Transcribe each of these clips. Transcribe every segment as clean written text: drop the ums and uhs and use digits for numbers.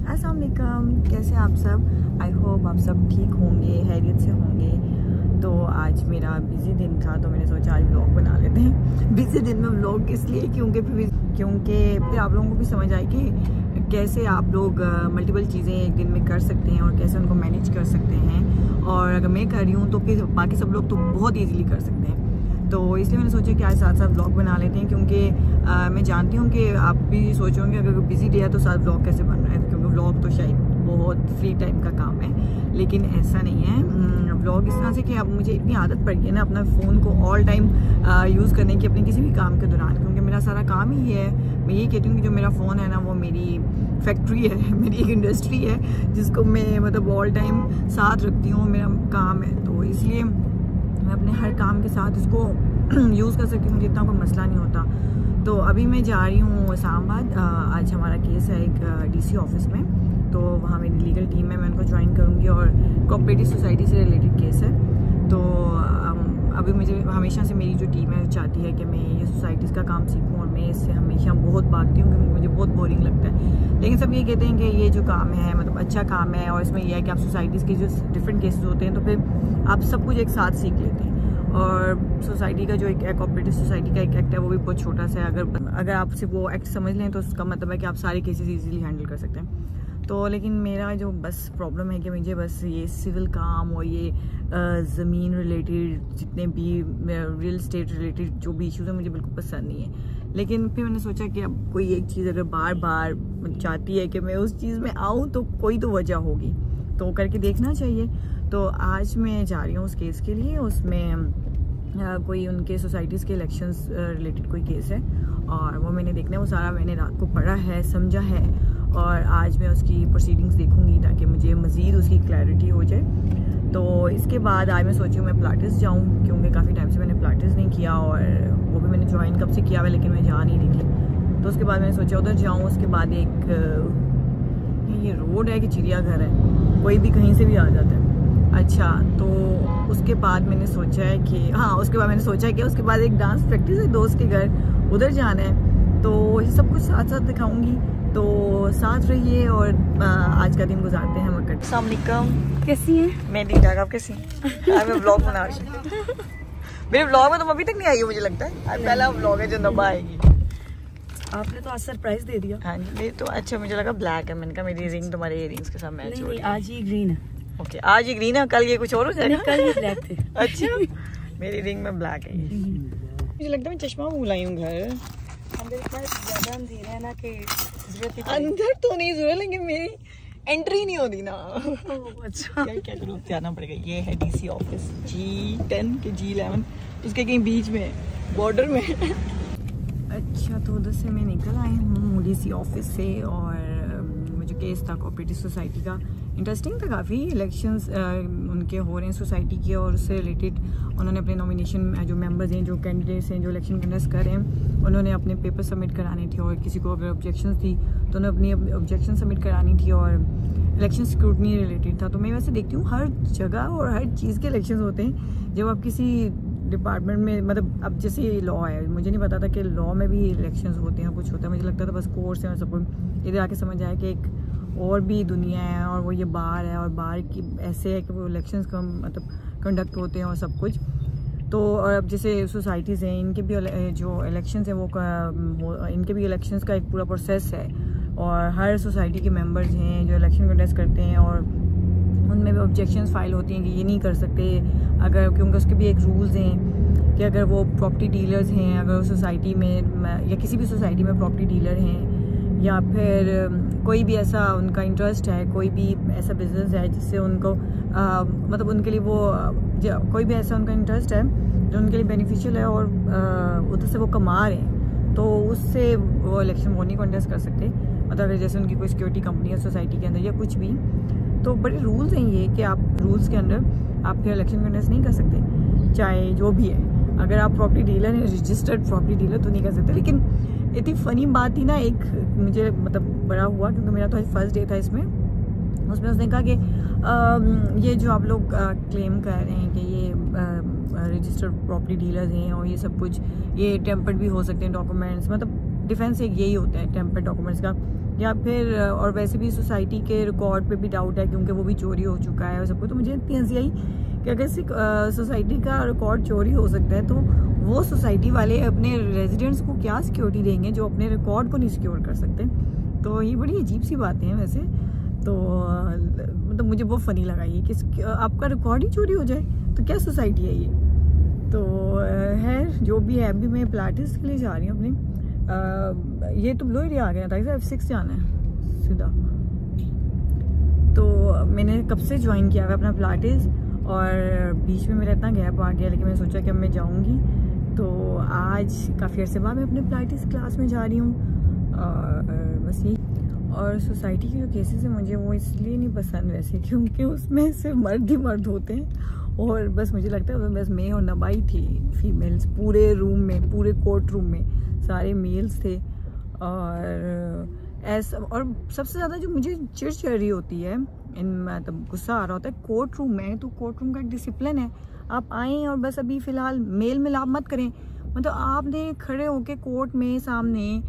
अस्सलाम वालेकुम, कैसे आप सब। आई होप आप सब ठीक होंगे, खैरियत से होंगे। तो आज मेरा बिज़ी दिन था तो मैंने सोचा आज व्लॉग बना लेते हैं। बिज़ी दिन में व्लॉग इसलिए क्योंकि फिर आप लोगों को भी समझ आए कि कैसे आप लोग मल्टीपल चीज़ें एक दिन में कर सकते हैं और कैसे उनको मैनेज कर सकते हैं। और अगर मैं कर रही हूँ तो फिर बाकी सब लोग तो बहुत ईजीली कर सकते हैं। तो इसलिए मैंने सोचा कि आज साथ साथ व्लॉग बना लेते हैं, क्योंकि मैं जानती हूँ कि आप भी सोच रहे होंगे अगर बिज़ी डे है तो साथ व्लॉग कैसे बन रहा है, क्योंकि व्लॉग तो शायद बहुत फ्री टाइम का काम है, लेकिन ऐसा नहीं है। व्लॉग इस तरह से कि अब मुझे इतनी आदत पड़ गई है ना अपना फ़ोन को ऑल टाइम यूज़ करने की अपने किसी भी काम के दौरान, क्योंकि मेरा सारा काम ही है। मैं यही कहती हूँ कि जो मेरा फ़ोन है ना वो मेरी फैक्ट्री है, मेरी एक इंडस्ट्री है जिसको मैं मतलब ऑल टाइम साथ रखती हूँ, मेरा काम है। तो इसलिए मैं अपने हर काम के साथ इसको यूज़ कर सकती हूँ, मुझे इतना कोई मसला नहीं होता। तो अभी मैं जा रही हूँ इस्लामाबाद। आज हमारा केस है एक डीसी ऑफिस में, तो वहाँ मेरी लीगल टीम है, मैं उनको ज्वाइन करूँगी और कोऑपरेटिव सोसाइटी से रिलेटेड केस है। तो अभी मुझे हमेशा से मेरी जो टीम है चाहती है कि मैं ये सोसाइटीज़ का काम सीखूँ और मैं इससे हमेशा बहुत भागती हूँ क्योंकि मुझे बहुत बोरिंग लगता है। लेकिन सब ये कहते हैं कि ये जो काम है मतलब अच्छा काम है और इसमें यह है कि आप सोसाइटीज़ के जो डिफरेंट केसेस होते हैं तो फिर आप सब कुछ एक साथ सीख लेते हैं। और सोसाइटी का जो एक कोऑपरेटिव सोसाइटी का एक एक्ट है वो भी बहुत छोटा सा है। अगर आप सिर्फ वो एक्ट समझ लें तो उसका मतलब है कि आप सारे केसेस इजीली हैंडल कर सकते हैं। तो लेकिन मेरा जो बस प्रॉब्लम है कि मुझे बस ये सिविल काम और ये ज़मीन रिलेटेड जितने भी रियल इस्टेट रिलेटेड जो भी इश्यूज़ हैं मुझे बिल्कुल पसंद नहीं है। लेकिन फिर मैंने सोचा कि अब कोई एक चीज़ अगर बार बार चाहती है कि मैं उस चीज़ में आऊँ तो कोई तो वजह होगी, तो करके देखना चाहिए। तो आज मैं जा रही हूँ उस केस के लिए। उसमें कोई उनके सोसाइटीज़ के इलेक्शंस रिलेटेड कोई केस है और वो मैंने देखना है। वो सारा मैंने रात को पढ़ा है, समझा है और आज मैं उसकी प्रोसीडिंग्स देखूंगी ताकि मुझे मज़ीद उसकी क्लैरिटी हो जाए। तो इसके बाद आज मैं सोची हूँ मैं पिलाटेस जाऊँ, क्योंकि काफ़ी टाइम से मैंने पिलाटेस नहीं किया और वो भी मैंने ज्वाइन कब से किया हुआ लेकिन मैं जा नहीं रही थी। तो उसके बाद मैंने सोचा उधर जाऊँ। उसके बाद एक ये रोड है कि चिड़ियाघर है, कोई भी कहीं से भी आ जाता है। अच्छा, तो उसके बाद मैंने सोचा है कि उसके बाद एक डांस प्रैक्टिस है दोस्त के घर, उधर जाना है। तो ये सब कुछ साथ साथ दिखाऊंगी, तो साथ रहिए और आज का दिन गुजारते हैं मकर। अस्सलाम वालेकुम, कैसी हैं? मैं ठीक ठाक, आप कैसी हैं? आज मैं व्लॉग बना रही हूँ। मेरे व्लॉग में तुम अभी तक नहीं आई हो मुझे लगता है, आज पहला व्लॉग है जो नबा आएगी। आपने तो आज सरप्राइज दे दिया। हाँ जी, नहीं तो अच्छा मुझे लगा ब्लैक है, मैंने कहा मेरी रिंग तुम्हारे इयररिंग्स के साथ मैच हो रही है। आज ही ग्रीन है। ओके, आज ये ग्रीन है, कल ये कुछ और हो जाएगा। कल ये ब्लैक थे। अच्छा, मेरी रिंग में ब्लैक है। मुझे लगता है मैं चश्मा भूल आई हूँ घर। अंदर इतना ज्यादा अंधेरा है ना कि अंदर तो नहीं जरूरत, लेकिन मेरी एंट्री नहीं होती ना। अच्छा, क्या जरूर जाना पड़ेगा। ये है डीसी ऑफिस G10 के G11, उसके कहीं बीच में बॉर्डर में। अच्छा, तो उधर से मैं निकल आई हूँ डीसी ऑफिस से और मुझे केस था कोऑपरेटिव सोसाइटी का, इंटरेस्टिंग था काफ़ी। इलेक्शंस उनके हो रहे हैं सोसाइटी के और उससे रिलेटेड उन्होंने अपने नॉमिनेशन जो मेंबर्स हैं, जो कैंडिडेट्स हैं, जो इलेक्शन कंटेस्ट कर रहे हैं, उन्होंने अपने पेपर सबमिट कराने थे और किसी को अगर ऑब्जेक्शन थी तो उन्हें अपनी ऑब्जेक्शन सबमिट करानी थी और इलेक्शन सिक्योरिटी रिलेटेड था। तो मैं वैसे देखती हूँ हर जगह और हर चीज़ के इलेक्शन होते हैं। जब आप किसी डिपार्टमेंट में मतलब अब जैसे ये लॉ है, मुझे नहीं पता था कि लॉ में भी इलेक्शंस होते हैं, कुछ होता है। मुझे लगता था बस कोर्स है और सब कुछ। इधर आके समझ आया कि एक और भी दुनिया है और वो ये बार है और बार की ऐसे है कि वो इलेक्शंस का मतलब कंडक्ट होते हैं और सब कुछ। तो और अब जैसे सोसाइटीज़ हैं, इनके भी जो इलेक्शंस हैं वो इनके भी इलेक्शंस का एक पूरा प्रोसेस है और हर सोसाइटी के मेंबर्स हैं जो इलेक्शन कंटेस्ट करते हैं और उनमें भी ऑब्जेक्शंस फाइल होती हैं कि ये नहीं कर सकते अगर, क्योंकि उसके भी एक रूल्स हैं कि अगर वो प्रॉपर्टी डीलर्स हैं, अगर सोसाइटी में या किसी भी सोसाइटी में प्रॉपर्टी डीलर हैं या फिर कोई भी ऐसा उनका इंटरेस्ट है, कोई भी ऐसा बिजनेस है जिससे उनको मतलब उनके लिए वो कोई भी ऐसा उनका इंटरेस्ट है जो उनके लिए बेनिफिशियल है और उधर से वो कमा रहे हैं, तो उससे वो इलेक्शन वो नहीं कंटेस्ट कर सकते। मतलब अगर जैसे उनकी कोई सिक्योरिटी कंपनी है सोसाइटी के अंदर या कुछ भी, तो बड़े रूल्स हैं ये कि आप रूल्स के अंदर आप फिर इलेक्शन कंटेस्ट नहीं कर सकते, चाहे जो भी है। अगर आप प्रॉपर्टी डीलर हैं, रजिस्टर्ड प्रॉपर्टी डीलर, तो नहीं कर सकते। लेकिन इतनी फ़नी बात थी ना, एक मुझे मतलब बड़ा हुआ क्योंकि मेरा तो आज फर्स्ट डे था इसमें। उसमें उसने कहा कि ये जो आप लोग क्लेम कर रहे हैं कि ये रजिस्टर्ड प्रॉपर्टी डीलर्स हैं और ये सब कुछ, ये टेम्पर्ड भी हो सकते हैं डॉक्यूमेंट्स, मतलब डिफेंस एक यही होता है टेम्पर डॉक्यूमेंट्स का, या फिर और वैसे भी सोसाइटी के रिकॉर्ड पे भी डाउट है क्योंकि वो भी चोरी हो चुका है और सब कुछ। तो मुझे इतनी हंसी आई कि अगर सोसाइटी का रिकॉर्ड चोरी हो सकता है तो वो सोसाइटी वाले अपने रेजिडेंट्स को क्या सिक्योरिटी देंगे जो अपने रिकॉर्ड को नहीं सिक्योर कर सकते। तो ये बड़ी अजीब सी बातें हैं वैसे। तो मतलब मुझे बहुत फनी लगा ये कि आपका रिकॉर्ड ही चोरी हो जाए, तो क्या सोसाइटी है ये। तो है जो भी है, अभी मैं पिलाटेस के लिए जा रही हूँ अपने। ये तो ब्लो एरिया आ गया था, F6 जाना है सीधा। तो मैंने कब से ज्वाइन किया हुआ अपना पिलाटेस और बीच में मेरा इतना गैप आ गया, लेकिन मैंने सोचा कि अब मैं जाऊँगी। तो आज काफ़ी अर्से बाद मैं अपने पिलाटेस क्लास में जा रही हूँ और बस यही। और सोसाइटी के जो केसेस हैं मुझे वो इसलिए नहीं पसंद वैसे क्योंकि उसमें सिर्फ मर्द ही मर्द होते हैं और बस मुझे लगता है बस मैं और नबाई थी फीमेल्स पूरे रूम में, पूरे कोर्ट रूम में सारे मेल्स थे। और ऐसा, और सबसे ज़्यादा जो मुझे चिड़चिड़ी होती है मतलब गुस्सा आ रहा होता है कोर्ट रूम में, तो कोर्ट रूम का एक डिसिप्लिन है, आप आएँ और बस अभी फ़िलहाल मेल मिलाप मत करें। मतलब आपने खड़े होके कोर्ट में सामने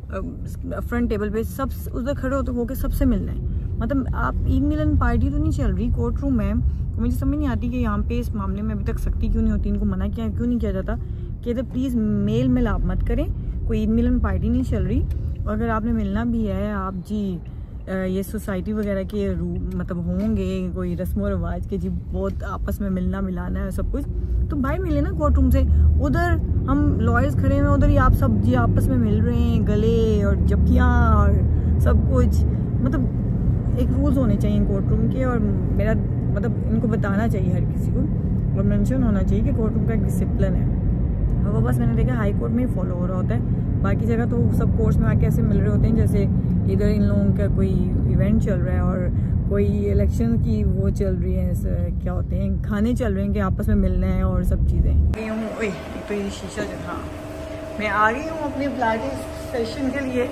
फ्रंट टेबल पे सब उधर खड़े होके सबसे मिलना है। मतलब आप ईद मिलन पार्टी तो नहीं चल रही कोर्ट रूम में। तो मुझे समझ नहीं आती कि यहाँ पे इस मामले में अभी तक सख्ती क्यों नहीं होती, इनको मना किया क्यों नहीं किया जाता कि इधर प्लीज़ मेल मिलाप मत करें, कोई ईद मिलन पार्टी नहीं चल रही। और अगर आपने मिलना भी है आप जी ये सोसाइटी वगैरह के मतलब होंगे कोई रस्म रिवाज के जी बहुत आपस में मिलना मिलाना है सब कुछ, तो भाई मिले ना कोर्ट रूम से। उधर हम लॉयर्स खड़े हैं, उधर ही आप सब जी आपस में मिल रहे हैं, गले और जबकियाँ और सब कुछ। मतलब एक रूल्स होने चाहिए कोर्ट रूम के, और मेरा मतलब इनको बताना चाहिए हर किसी को और मेंशन होना चाहिए कि कोर्ट रूम का एक डिसिप्लिन है। और वो बस मैंने देखा हाई कोर्ट में ही फॉलो हो रहा होता है, बाकी जगह तो सब कोर्ट्स में आके ऐसे मिल रहे होते हैं जैसे इधर इन लोगों का कोई इवेंट चल रहा है और कोई इलेक्शन की वो चल रही है, क्या होते हैं खाने चल रहे हैं कि आपस में मिलना है और सब चीज़ें। तो ये शीशा जो, हाँ मैं आ गई हूँ अपने पिलाटेस सेशन के लिए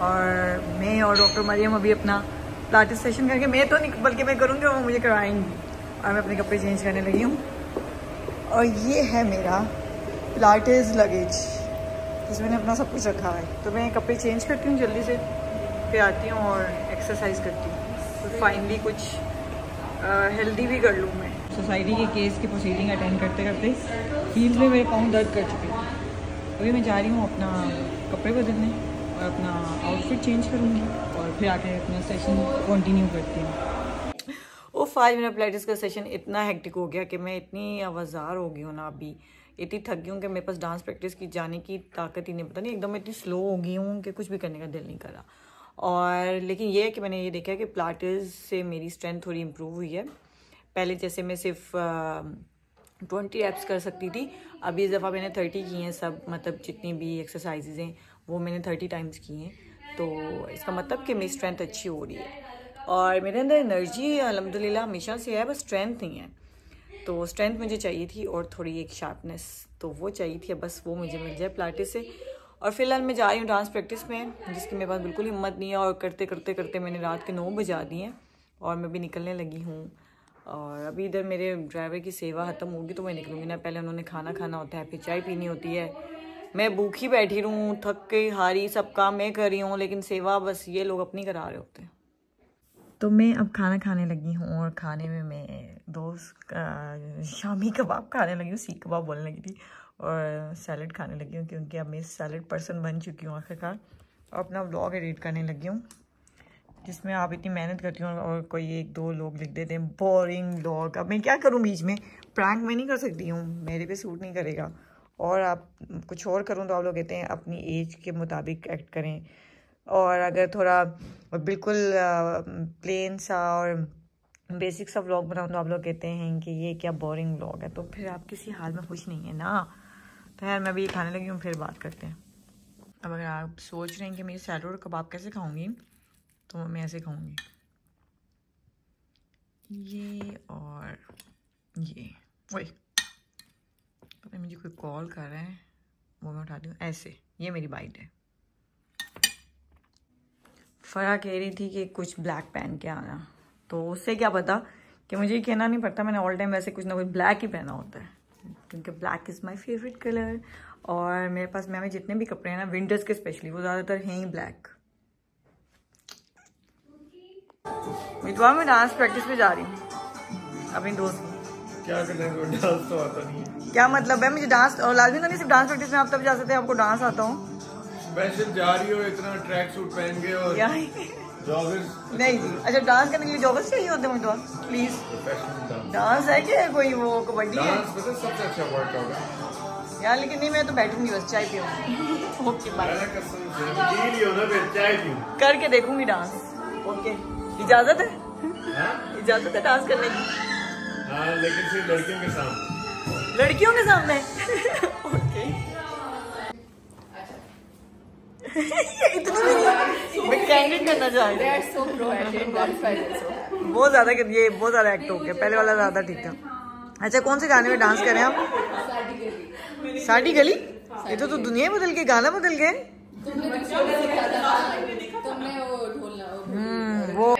और मैं और डॉक्टर मरियम अभी अपना पिलाटेस सेशन करके, मैं तो नहीं बल्कि मैं करूँगी और वो मुझे करवाएंगी। और मैं अपने कपड़े चेंज करने लगी हूँ और ये है मेरा पिलाटेस लगेज जिसमें मैंने अपना सब कुछ रखा है। तो मैं कपड़े चेंज करती हूँ जल्दी से, फिर आती हूँ और एक्सरसाइज करती हूँ, तो फाइनली कुछ हेल्दी भी कर लूँ मैं। सोसाइटी के केस की प्रोसीडिंग अटेंड करते करते हील्स में मेरे पाँव दर्द कर चुके हैं। अभी मैं जा रही हूँ अपना कपड़े बदलने और अपना आउटफिट चेंज करूँगी और फिर आके अपना सेशन कंटिन्यू करती हूँ। वो 5 मिनट पिलाटेस का सेशन इतना हेक्टिक हो गया कि मैं इतनी आवाज़ार हो गई हूँ ना, अभी इतनी थक गई हूँ कि मेरे पास डांस प्रैक्टिस की जाने की ताकत ही नहीं, पता नहीं एकदम इतनी स्लो हो गई हूँ कि कुछ भी करने का दिल नहीं कर रहा। और लेकिन ये है कि मैंने ये देखा कि पिलाटेस से मेरी स्ट्रेंथ थोड़ी इम्प्रूव हुई है। पहले जैसे मैं सिर्फ 20 रैप्स कर सकती थी, अभी इस दफ़ा मैंने 30 की हैं सब, मतलब जितनी भी एक्सरसाइजेज हैं वो मैंने 30 टाइम्स की हैं। तो इसका मतलब कि मेरी स्ट्रेंथ अच्छी हो रही है और मेरे अंदर एनर्जी अल्हम्दुलिल्लाह हमेशा से है, बस स्ट्रेंथ नहीं है। तो स्ट्रेंथ मुझे चाहिए थी और थोड़ी एक शार्पनेस तो वो चाहिए थी, बस वो मुझे मिल जाए पिलाटेस से। और फिलहाल मैं जा रही हूँ डांस प्रैक्टिस में, जिसकी मेरे पास बिल्कुल हिम्मत नहीं है और करते करते करते मैंने रात के 9 बजा दिए हैं और मैं भी निकलने लगी हूँ। और अभी इधर मेरे ड्राइवर की सेवा ख़त्म होगी तो मैं निकलूँगी ना, पहले उन्होंने खाना खाना होता है, फिर चाय पीनी होती है। मैं भूखी बैठी रहूँ, थक के हारी, सब काम मैं कर रही हूँ, लेकिन सेवा बस ये लोग अपनी करा रहे होते हैं। तो मैं अब खाना खाने लगी हूँ और खाने में मैं दोस्त शामी कबाब खाने लगी हूँ, सीख कबाब बोलने लगी थी, और सैलड खाने लगी हूँ क्योंकि अब मैं सैलड पर्सन बन चुकी हूँ आखिरकार। और अपना व्लॉग एडिट करने लगी हूँ जिसमें आप इतनी मेहनत करती हूँ और कोई 1-2 लोग लिख देते हैं बोरिंग व्लॉग। अब मैं क्या करूँ, बीच में प्रैंक मैं नहीं कर सकती हूँ, मेरे पे सूट नहीं करेगा। और आप कुछ और करूँ तो आप लोग कहते हैं अपनी एज के मुताबिक एक्ट करें, और अगर थोड़ा बिल्कुल प्लेन सा और बेसिक सा व्लॉग बनाऊँ तो आप लोग कहते हैं कि ये क्या बोरिंग व्लॉग है। तो फिर आप किसी हाल में खुश नहीं है ना। तो यार मैं अभी खाने लगी हूँ, फिर बात करते हैं। अब अगर आप सोच रहे हैं कि मैं सैलड और कबाब कैसे खाऊंगी, तो मैं ऐसे खाऊंगी, ये और ये। वही पता नहीं मुझे कोई कॉल कर रहा है, वो मैं उठाती हूँ ऐसे। ये मेरी बाइट है। फरा कह रही थी कि कुछ ब्लैक पहन के आना, तो उससे क्या पता कि मुझे कहना नहीं पड़ता, मैंने ऑल टाइम वैसे कुछ ना कुछ ब्लैक ही पहना होता है क्योंकि black is my favourite colour. और मेरे पास में जितने भी कपड़े हैं ना विंटर्स के स्पेशली, वो ज़्यादातर हैं ही ब्लैक। मितवा मैं डांस प्रैक्टिस पे जा रही हूँ अपनी दोस्त की। क्या करने को डांस तो आता नहीं है। क्या मतलब है? मुझे डांस और लाजमी तो नहीं सिर्फ डांस प्रैक्टिस में आप तब जा सकते हैं, आपको डांस आता हूँ। स्पेशल जा रही हो इतना ट्रैक सूट पहन के और जॉगर्स? नहीं जी, अच्छा डांस करने के लिए जॉगर्स चाहिए होते हैं? तो प्लीज डांस है क्या कोई वो कबड्डी है? डांस पता सबसे अच्छा वर्कआउट है यार, लेकिन नहीं मैं तो बैठूंगी बस चाय पीऊंगी। Okay bye. कसम से पी लियो ना फिर चाय पीऊं, करके देखूंगी डांस। ओके, इजाजत है? हाँ इजाजत है डांस करने की? हाँ, लेकिन सिर्फ लड़कियों के सामने। लड़कियों के सामने? ओके। इतना भी नहीं, मैं कैंडिड करना चाह रही हूँ। बहुत ज्यादा ये बहुत ज्यादा एक्ट हो गया, पहले वाला ज्यादा ठीक था। अच्छा कौन से गाने में डांस करें आप? साड़ी गली? ये तो दुनिया बदल के गाना बदल गए। वो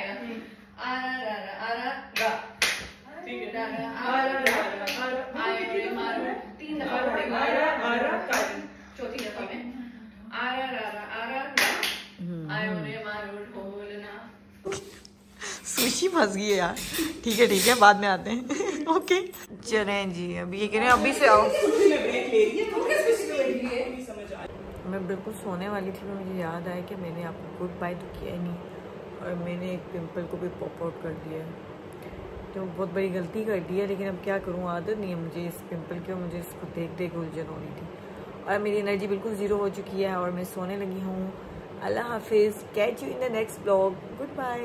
सुशी फंस गई है यार। ठीक है बाद में आते हैं। ओके चलें जी, अभी ये कह रहे हैं अभी से आओ। मैं बिल्कुल सोने वाली थी, मुझे याद आया कि मैंने आपको गुड बाय तो किया ही नहीं और मैंने एक पिंपल को भी पॉप आउट कर दिया है। तो बहुत बड़ी गलती कर दी है, लेकिन अब क्या करूँ, आदत नहीं है मुझे इस पिंपल की और मुझे इसको देख देख उलझन हो रही थी और मेरी एनर्जी बिल्कुल ज़ीरो हो चुकी है और मैं सोने लगी हूँ। अल्लाह हाफिज़, catch you in the next blog, good bye.